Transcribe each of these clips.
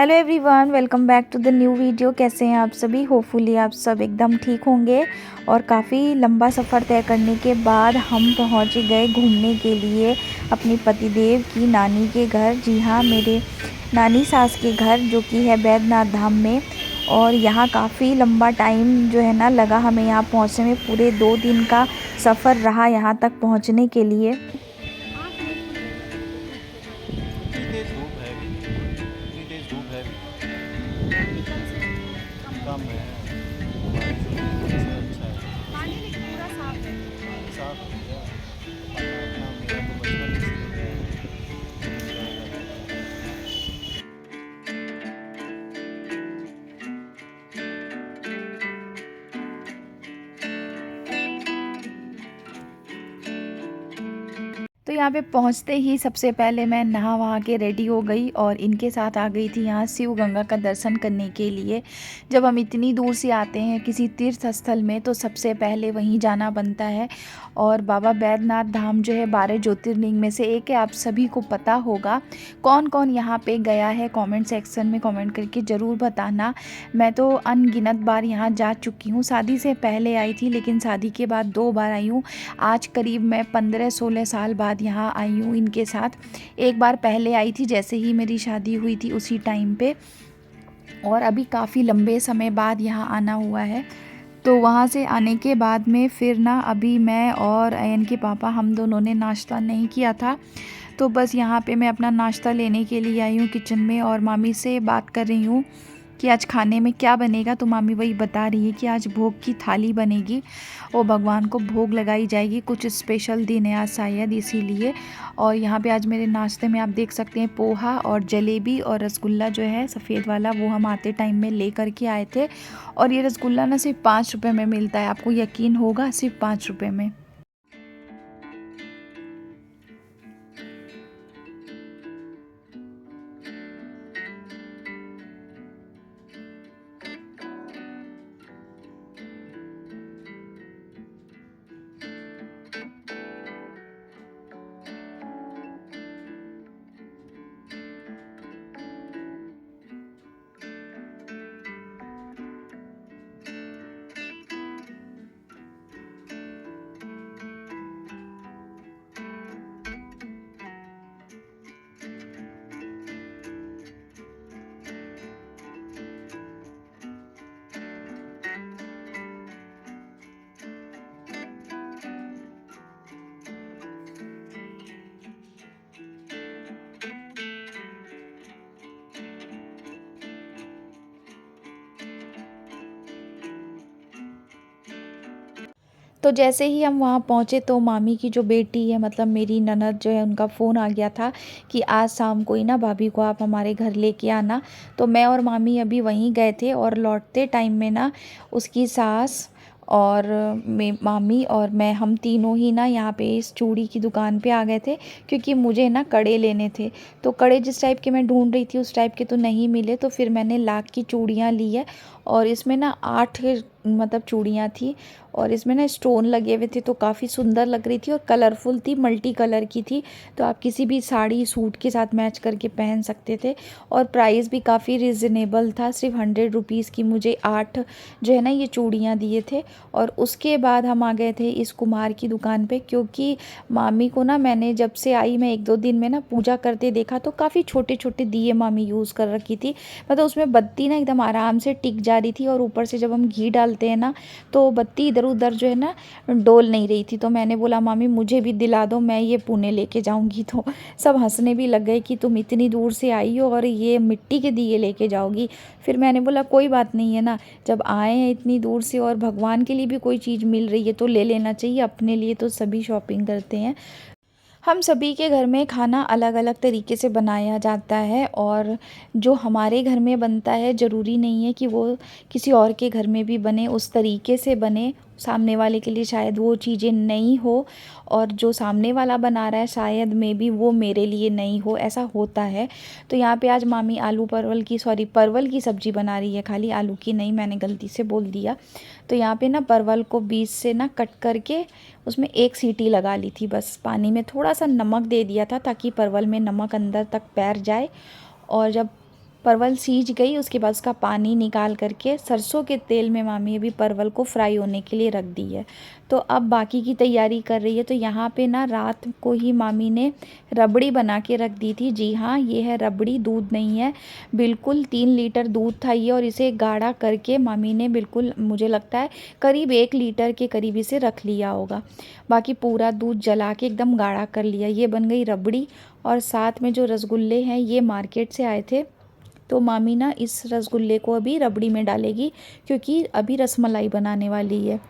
Hello everyone, welcome back to the new video. कैसे हैं आप सभी? होपफुली आप सब एकदम ठीक होंगे। और काफ़ी लंबा सफ़र तय करने के बाद हम पहुंच गए घूमने के लिए अपने पतिदेव की नानी के घर। जी हाँ, मेरे नानी सास के घर, जो कि है बैद्यनाथ धाम में। और यहाँ काफ़ी लंबा टाइम जो है ना लगा हमें यहाँ पहुँचने में। पूरे 2 दिन का सफ़र रहा यहाँ तक पहुँचने के लिए। इतनी तेज धूप है भी नहीं, इतनी तेज धूप है भी नहीं। कल से कम कम है, बारिश हो रही है कल से, अच्छा है। पानी लेकिन पूरा साफ है। पानी साफ है भैया। अपना अपना मेरा तो बचपन इसी में गया है, फुल एंजॉय करते थे। तो यहाँ पे पहुँचते ही सबसे पहले मैं नहा वहा के रेडी हो गई और इनके साथ आ गई थी यहाँ शिव गंगा का दर्शन करने के लिए। जब हम इतनी दूर से आते हैं किसी तीर्थ स्थल में तो सबसे पहले वहीं जाना बनता है। और बाबा बैद्यनाथ धाम जो है 12 ज्योतिर्लिंग में से एक है। आप सभी को पता होगा। कौन कौन यहाँ पे गया है कमेंट सेक्शन में कमेंट करके ज़रूर बताना। मैं तो अनगिनत बार यहाँ जा चुकी हूँ। शादी से पहले आई थी, लेकिन शादी के बाद 2 बार आई हूँ। आज करीब मैं 15-16 साल बाद यहाँ आई हूँ इनके साथ। एक बार पहले आई थी जैसे ही मेरी शादी हुई थी उसी टाइम पे, और अभी काफ़ी लंबे समय बाद यहाँ आना हुआ है। तो वहाँ से आने के बाद में फिर ना अभी मैं और अयन के पापा हम दोनों ने नाश्ता नहीं किया था। तो बस यहाँ पे मैं अपना नाश्ता लेने के लिए आई हूँ किचन में, और मामी से बात कर रही हूँ कि आज खाने में क्या बनेगा। तो मामी वही बता रही है कि आज भोग की थाली बनेगी और भगवान को भोग लगाई जाएगी। कुछ स्पेशल दिन है आज शायद, इसीलिए। और यहाँ पे आज मेरे नाश्ते में आप देख सकते हैं पोहा और जलेबी और रसगुल्ला जो है सफ़ेद वाला, वो हम आते टाइम में ले करके आए थे। और ये रसगुल्ला ना सिर्फ 5 रुपये में मिलता है, आपको यकीन होगा, सिर्फ 5 रुपये में। तो जैसे ही हम वहाँ पहुँचे तो मामी की जो बेटी है, मतलब मेरी ननद जो है, उनका फ़ोन आ गया था कि आज शाम को ही ना भाभी को आप हमारे घर लेके आना। तो मैं और मामी अभी वहीं गए थे, और लौटते टाइम में ना उसकी सास और मामी और मैं, हम तीनों ही ना यहाँ पे इस चूड़ी की दुकान पे आ गए थे, क्योंकि मुझे ना कड़े लेने थे। तो कड़े जिस टाइप के मैं ढूंढ रही थी उस टाइप के तो नहीं मिले, तो फिर मैंने लाख की चूड़ियाँ ली है। और इसमें ना 8 मतलब चूड़ियाँ थी, और इसमें ना स्टोन लगे हुए थे, तो काफ़ी सुंदर लग रही थी और कलरफुल थी, मल्टी कलर की थी। तो आप किसी भी साड़ी सूट के साथ मैच करके पहन सकते थे। और प्राइस भी काफ़ी रिजनेबल था, सिर्फ 100 रुपीज़ की मुझे 8 जो है ना ये चूड़ियाँ दिए थे। और उसके बाद हम आ गए थे इस कुम्हार की दुकान पे, क्योंकि मामी को ना मैंने जब से आई मैं 1-2 दिन में ना पूजा करते देखा, तो काफ़ी छोटे छोटे दिए मामी यूज़ कर रखी थी। मतलब उसमें बत्ती ना एकदम आराम से टिक जा रही थी, और ऊपर से जब हम घी डालते हैं ना तो बत्ती इधर उधर जो है ना डोल नहीं रही थी। तो मैंने बोला मामी मुझे भी दिला दो, मैं ये पुणे लेके जाऊंगी। तो सब हंसने भी लग गए कि तुम इतनी दूर से आई हो और ये मिट्टी के दिए लेके जाओगी। फिर मैंने बोला कोई बात नहीं है ना, जब आए हैं इतनी दूर से और भगवान के लिए भी कोई चीज़ मिल रही है तो ले लेना चाहिए, अपने लिए तो सभी शॉपिंग करते हैं। हम सभी के घर में खाना अलग अलग तरीके से बनाया जाता है, और जो हमारे घर में बनता है ज़रूरी नहीं है कि वो किसी और के घर में भी बने, उस तरीके से बने। सामने वाले के लिए शायद वो चीज़ें नहीं हो, और जो सामने वाला बना रहा है शायद में भी वो मेरे लिए नहीं हो, ऐसा होता है। तो यहाँ पे आज मामी आलू परवल की, सॉरी परवल की सब्ज़ी बना रही है, खाली आलू की नहीं, मैंने गलती से बोल दिया। तो यहाँ पे ना परवल को बीच से ना कट करके उसमें 1 सीटी लगा ली थी बस। पानी में थोड़ा सा नमक दे दिया था ताकि परवल में नमक अंदर तक पैर जाए। और जब परवल सीज गई, उसके बाद उसका पानी निकाल करके सरसों के तेल में मामी अभी परवल को फ्राई होने के लिए रख दी है। तो अब बाकी की तैयारी कर रही है। तो यहाँ पे ना रात को ही मामी ने रबड़ी बना के रख दी थी। जी हाँ, ये है रबड़ी, दूध नहीं है, बिल्कुल 3 लीटर दूध था ये, और इसे गाढ़ा करके मामी ने बिल्कुल, मुझे लगता है करीब 1 लीटर के करीब इसे रख लिया होगा। बाकी पूरा दूध जला के एकदम गाढ़ा कर लिया। ये बन गई रबड़ी। और साथ में जो रसगुल्ले हैं ये मार्केट से आए थे, तो मामी ना इस रसगुल्ले को अभी रबड़ी में डालेगी, क्योंकि अभी रसमलाई बनाने वाली है।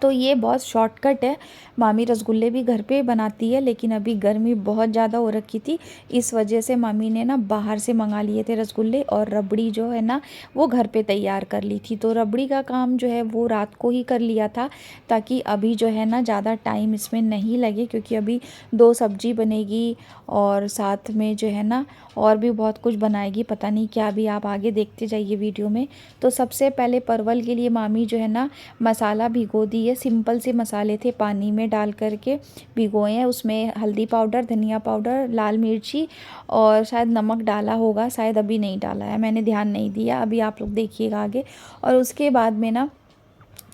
तो ये बहुत शॉर्टकट है। मामी रसगुल्ले भी घर पे बनाती है, लेकिन अभी गर्मी बहुत ज़्यादा हो रखी थी, इस वजह से मामी ने ना बाहर से मंगा लिए थे रसगुल्ले, और रबड़ी जो है ना वो घर पे तैयार कर ली थी। तो रबड़ी का काम जो है वो रात को ही कर लिया था, ताकि अभी जो है ना ज़्यादा टाइम इसमें नहीं लगे, क्योंकि अभी 2 सब्जी बनेगी और साथ में जो है ना और भी बहुत कुछ बनाएगी, पता नहीं क्या, अभी आप आगे देखते जाइए वीडियो में। तो सबसे पहले परवल के लिए मामी जो है ना मसाला भिगो दी है। सिंपल से मसाले थे, पानी में डाल करके भिगोए हैं। उसमें हल्दी पाउडर, धनिया पाउडर, लाल मिर्ची और शायद नमक डाला होगा, शायद अभी नहीं डाला है, मैंने ध्यान नहीं दिया, अभी आप लोग देखिएगा आगे। और उसके बाद में ना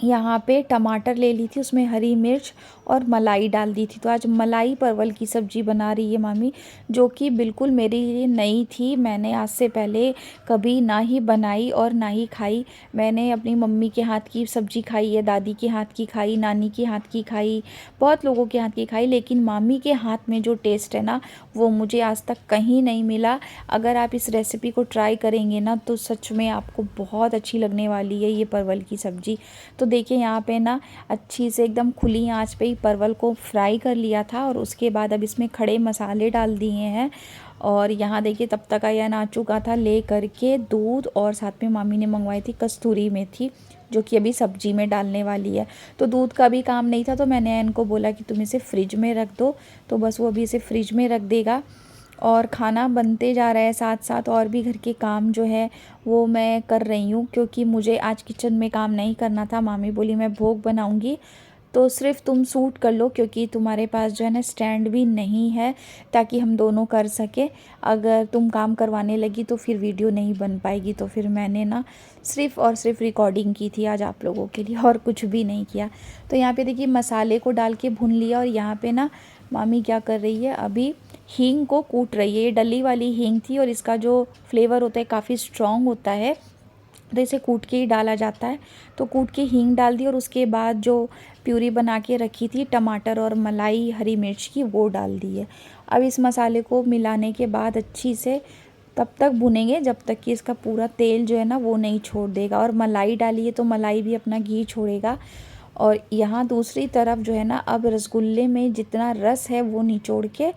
यहाँ पे टमाटर ले ली थी, उसमें हरी मिर्च और मलाई डाल दी थी। तो आज मलाई परवल की सब्ज़ी बना रही है मामी, जो कि बिल्कुल मेरे लिए नई थी। मैंने आज से पहले कभी ना ही बनाई और ना ही खाई। मैंने अपनी मम्मी के हाथ की सब्ज़ी खाई है, दादी के हाथ की खाई, नानी के हाथ की खाई, बहुत लोगों के हाथ की खाई, लेकिन मामी के हाथ में जो टेस्ट है ना वो मुझे आज तक कहीं नहीं मिला। अगर आप इस रेसिपी को ट्राई करेंगे ना तो सच में आपको बहुत अच्छी लगने वाली है ये परवल की सब्ज़ी। तो देखिए यहाँ पे ना अच्छी से एकदम खुली आंच पे ही परवल को फ्राई कर लिया था, और उसके बाद अब इसमें खड़े मसाले डाल दिए हैं। और यहाँ देखिए तब तक यह आ चुका था ले करके दूध, और साथ में मामी ने मंगवाई थी कस्तूरी मेथी, जो कि अभी सब्जी में डालने वाली है। तो दूध का भी काम नहीं था, तो मैंने इनको बोला कि तुम इसे फ्रिज में रख दो, तो बस वो अभी इसे फ्रिज में रख देगा। और खाना बनते जा रहा है, साथ साथ और भी घर के काम जो है वो मैं कर रही हूँ, क्योंकि मुझे आज किचन में काम नहीं करना था। मामी बोली मैं भोग बनाऊँगी, तो सिर्फ तुम सूट कर लो, क्योंकि तुम्हारे पास जो है ना स्टैंड भी नहीं है, ताकि हम दोनों कर सके। अगर तुम काम करवाने लगी तो फिर वीडियो नहीं बन पाएगी। तो फिर मैंने ना सिर्फ़ और सिर्फ रिकॉर्डिंग की थी आज आप लोगों के लिए, और कुछ भी नहीं किया। तो यहाँ पे देखिए मसाले को डाल के भून लिया, और यहाँ पे ना मामी क्या कर रही है, अभी हींग को कूट रही है। ये डली वाली हींग थी, और इसका जो फ्लेवर होता है काफ़ी स्ट्रॉन्ग होता है, तो इसे कूट के ही डाला जाता है। तो कूट के हींग डाल दी, और उसके बाद जो प्यूरी बना के रखी थी टमाटर और मलाई हरी मिर्च की, वो डाल दी है। अब इस मसाले को मिलाने के बाद अच्छी से तब तक भुनेंगे जब तक कि इसका पूरा तेल जो है ना वो नहीं छोड़ देगा। और मलाई डाली है तो मलाई भी अपना घी छोड़ेगा। और यहाँ दूसरी तरफ जो है ना अब रसगुल्ले में जितना रस है वो निचोड़ के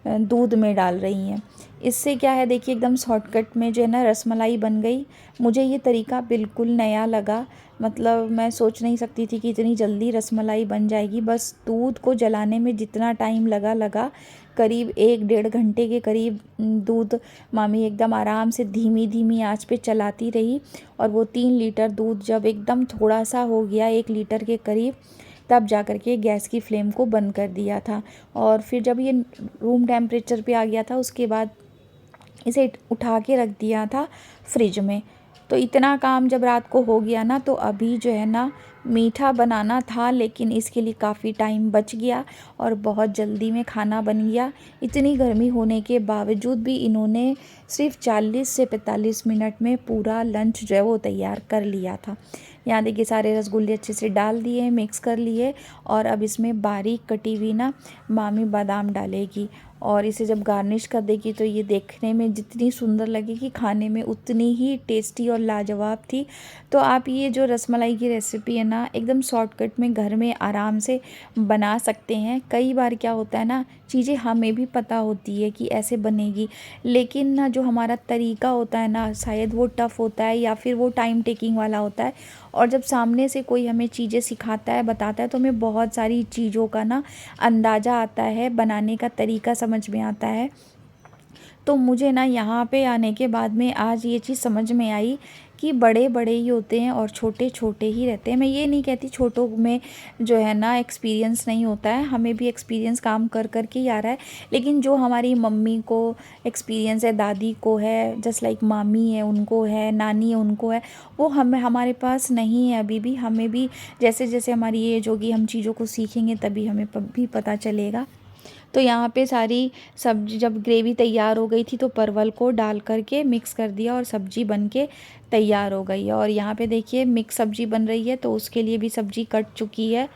दूध में डाल रही हैं। इससे क्या है देखिए एकदम शॉर्टकट में जो है ना रसमलाई बन गई। मुझे ये तरीका बिल्कुल नया लगा, मतलब मैं सोच नहीं सकती थी कि इतनी जल्दी रसमलाई बन जाएगी। बस दूध को जलाने में जितना टाइम लगा करीब 1 डेढ़ घंटे के करीब दूध मामी एकदम आराम से धीमी धीमी आंच पे चलाती रही। और वो 3 लीटर दूध जब एकदम थोड़ा सा हो गया 1 लीटर के करीब, तब जा कर के गैस की फ्लेम को बंद कर दिया था। और फिर जब ये रूम टेम्परेचर पे आ गया था उसके बाद इसे उठा के रख दिया था फ्रिज में। तो इतना काम जब रात को हो गया ना, तो अभी जो है ना मीठा बनाना था, लेकिन इसके लिए काफ़ी टाइम बच गया और बहुत जल्दी में खाना बन गया। इतनी गर्मी होने के बावजूद भी इन्होंने सिर्फ 40 से 45 मिनट में पूरा लंच जो है वो तैयार कर लिया था। यहाँ देखिए सारे रसगुल्ले अच्छे से डाल दिए, मिक्स कर लिए, और अब इसमें बारीक कटी हुई ना मामी बादाम डालेगी, और इसे जब गार्निश कर देगी तो ये देखने में जितनी सुंदर लगेगी खाने में उतनी ही टेस्टी और लाजवाब थी। तो आप ये जो रसमलाई की रेसिपी है ना एकदम शॉर्टकट में घर में आराम से बना सकते हैं। कई बार क्या होता है ना, चीज़ें हमें भी पता होती है कि ऐसे बनेगी, लेकिन ना जो हमारा तरीका होता है ना शायद वो टफ़ होता है या फिर वो टाइम टेकिंग वाला होता है। और जब सामने से कोई हमें चीज़ें सिखाता है, बताता है, तो हमें बहुत सारी चीज़ों का ना अंदाज़ा आता है, बनाने का तरीका समझ में आता है। तो मुझे ना यहाँ पे आने के बाद में आज ये चीज़ समझ में आई कि बड़े बड़े ही होते हैं और छोटे छोटे ही रहते हैं। मैं ये नहीं कहती छोटों में जो है ना एक्सपीरियंस नहीं होता है, हमें भी एक्सपीरियंस काम कर कर के ही आ रहा है, लेकिन जो हमारी मम्मी को एक्सपीरियंस है, दादी को है, जस्ट लाइक मामी है उनको है, नानी है उनको है, वो हमारे पास नहीं है अभी भी। हमें भी जैसे जैसे हमारी एज होगी हम चीज़ों को सीखेंगे तभी हमें भी पता चलेगा। तो यहाँ पे सारी सब्जी जब ग्रेवी तैयार हो गई थी तो परवल को डाल करके मिक्स कर दिया और सब्जी बन के तैयार हो गई है। और यहाँ पे देखिए मिक्स सब्जी बन रही है, तो उसके लिए भी सब्जी कट चुकी है।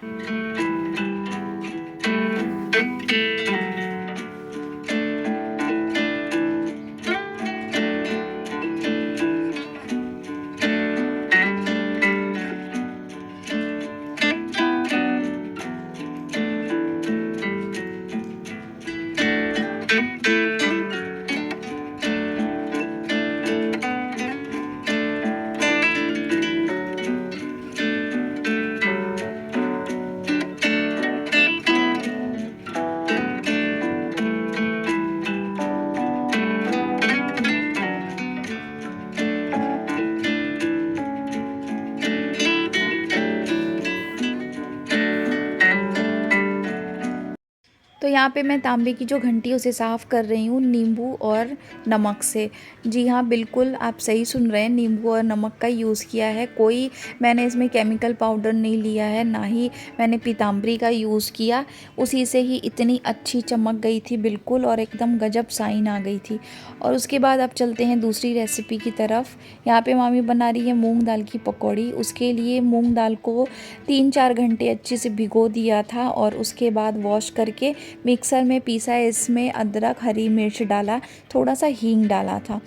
तो यहाँ पे मैं तांबे की जो घंटी है उसे साफ़ कर रही हूँ नींबू और नमक से। जी हाँ, बिल्कुल आप सही सुन रहे हैं, नींबू और नमक का यूज़ किया है। कोई मैंने इसमें केमिकल पाउडर नहीं लिया है, ना ही मैंने पीताम्बरी का यूज़ किया। उसी से ही इतनी अच्छी चमक गई थी बिल्कुल, और एकदम गजब साइन आ गई थी। और उसके बाद अब चलते हैं दूसरी रेसिपी की तरफ। यहाँ पे मामी बना रही है मूंग दाल की पकौड़ी। उसके लिए मूंग दाल को 3-4 घंटे अच्छे से भिगो दिया था और उसके बाद वॉश करके मिक्सर में पीसा। इसमें अदरक, हरी मिर्च डाला, थोड़ा सा हींग डाला था।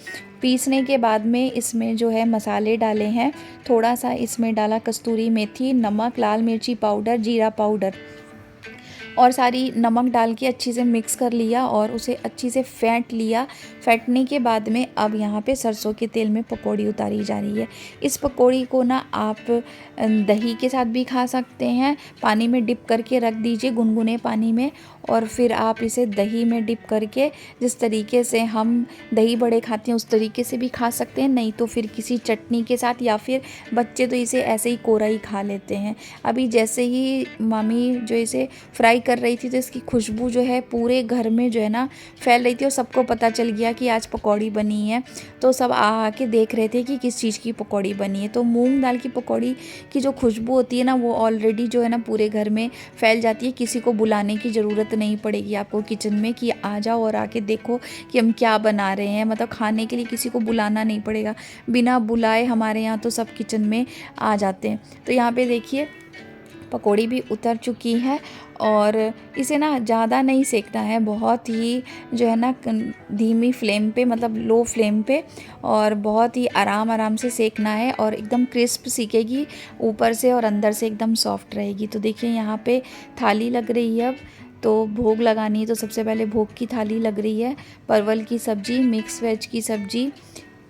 पीसने के बाद में इसमें जो है मसाले डाले हैं, थोड़ा सा इसमें डाला कस्तूरी मेथी, नमक, लाल मिर्ची पाउडर, जीरा पाउडर, और सारी नमक डाल के अच्छी से मिक्स कर लिया और उसे अच्छी से फेंट लिया। फेंटने के बाद में अब यहाँ पे सरसों के तेल में पकौड़ी उतारी जा रही है। इस पकौड़ी को ना आप दही के साथ भी खा सकते हैं, पानी में डिप करके रख दीजिए गुनगुने पानी में, और फिर आप इसे दही में डिप करके, जिस तरीके से हम दही बड़े खाते हैं उस तरीके से भी खा सकते हैं, नहीं तो फिर किसी चटनी के साथ, या फिर बच्चे तो इसे ऐसे ही कोरा ही खा लेते हैं। अभी जैसे ही मामी जो इसे फ्राई कर रही थी तो इसकी खुशबू जो है पूरे घर में जो है ना फैल रही थी, और सबको पता चल गया कि आज पकौड़ी बनी है। तो सब आ के देख रहे थे कि किस चीज़ की पकौड़ी बनी है। तो मूंग दाल की पकौड़ी की जो खुशबू होती है ना, वो ऑलरेडी जो है ना पूरे घर में फैल जाती है। किसी को बुलाने की ज़रूरत नहीं पड़ेगी आपको किचन में कि आ जाओ और आके देखो कि हम क्या बना रहे हैं। मतलब खाने के लिए किसी को बुलाना नहीं पड़ेगा, बिना बुलाए हमारे यहाँ तो सब किचन में आ जाते हैं। तो यहाँ पे देखिए पकौड़ी भी उतर चुकी है, और इसे ना ज़्यादा नहीं सेकना है, बहुत ही जो है ना धीमी फ्लेम पे, मतलब लो फ्लेम पे, और बहुत ही आराम आराम से सेकना है, और एकदम क्रिस्प सीखेगी ऊपर से और अंदर से एकदम सॉफ्ट रहेगी। तो देखिए यहाँ पे थाली लग रही है। अब तो भोग लगानी है, तो सबसे पहले भोग की थाली लग रही है। परवल की सब्ज़ी, मिक्स वेज की सब्ज़ी,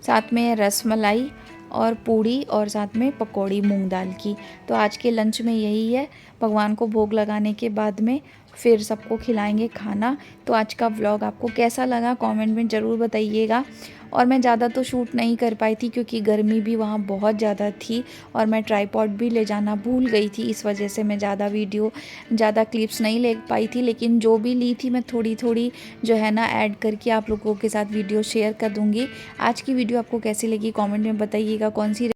साथ में रसमलाई और पूड़ी, और साथ में पकौड़ी मूंग दाल की। तो आज के लंच में यही है। भगवान को भोग लगाने के बाद में फिर सबको खिलाएंगे खाना। तो आज का व्लॉग आपको कैसा लगा कमेंट में ज़रूर बताइएगा। और मैं ज़्यादा तो शूट नहीं कर पाई थी क्योंकि गर्मी भी वहाँ बहुत ज़्यादा थी, और मैं ट्राईपॉड भी ले जाना भूल गई थी, इस वजह से मैं ज़्यादा क्लिप्स नहीं ले पाई थी। लेकिन जो भी ली थी मैं थोड़ी थोड़ी जो है ना ऐड करके आप लोगों के साथ वीडियो शेयर कर दूँगी। आज की वीडियो आपको कैसी लगी कमेंट में बताइएगा। कौन सी